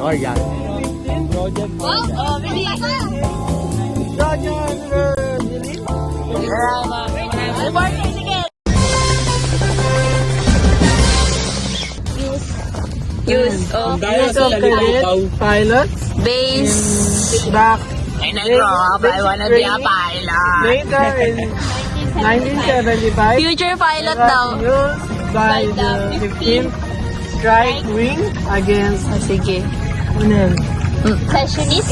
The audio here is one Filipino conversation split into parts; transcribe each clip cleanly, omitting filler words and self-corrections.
Memorial. Project. Oh, really? Use of Use of cadet pilots base. back I wanna be a pilot. later in 1975. Future pilot daw. Used by the 15th Strike Wing against Sige. ano yan? Sessionist?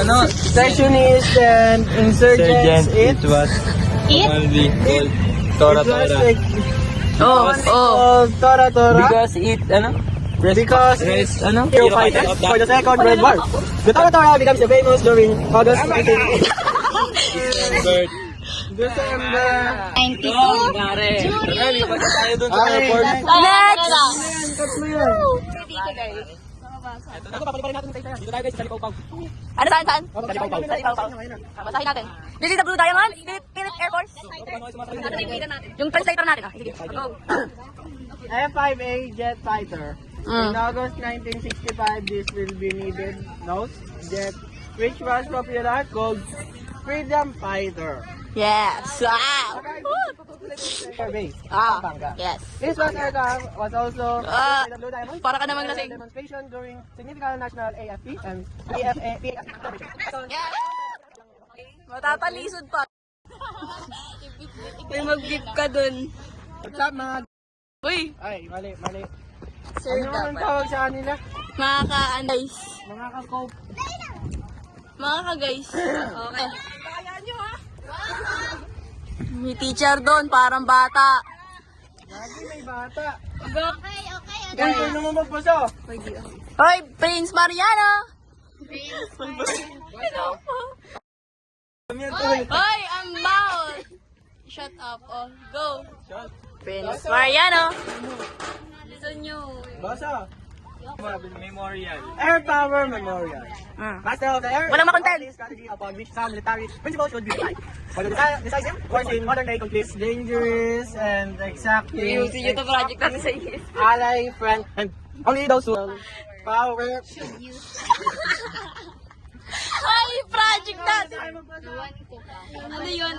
Ano? Secessionists and insurgents. It was only called Tora it was Tora. like called Tora Tora Because it, ano? because Rest, ano? hero fighters for the Second World War. The Tora Tora becomes famous during August 19. December. 92. Ay, pati tayo dun sa airport. Next! Tatlo yan. Ito, papaliparin natin tayo. Dito tayo guys, sa Lipaw-Paw. Ano saan? Sa Lipaw-Paw. Basahin natin. This is the Blue Diamond, Philippine Air Force. Yung translator natin. Sige, go. F-5A jet fighter. In August 1965, this will be needed nose jet, which was popular called Freedom Fighter. Yes. Wow. Air base, Ah, Pampanga. yes. This aircraft was also by the Blue Diamond Para ka namang lasing. demonstration during significant national AFP and PFA. Yes. Matatalisod pa. May mag-beep ka dun. What's up, mga... Uy, Ay, mali. sir Ano ang dapat. tawag sa kanila? Mga ka-guys. Mga ka-cope. Mga ka-guys. Okay. May teacher doon, parang bata. Lagi may bata. Okay. Yan, kung naman magpaso. Hoy, Prince Mariano! Hoy, ang bawal! Shut up, oh. Go! Prince Mariano! Listen nyo. Basa. Memorial. Air Power Memorial. Master of the Air. Walang makontent. Strategy upon which some military principles should be applied. For the decisive course in modern day conflicts, dangerous and exactly Ayusin nyo to project natin sa IS. ally, friend, and only those who power. Ay, project natin! Ano yun?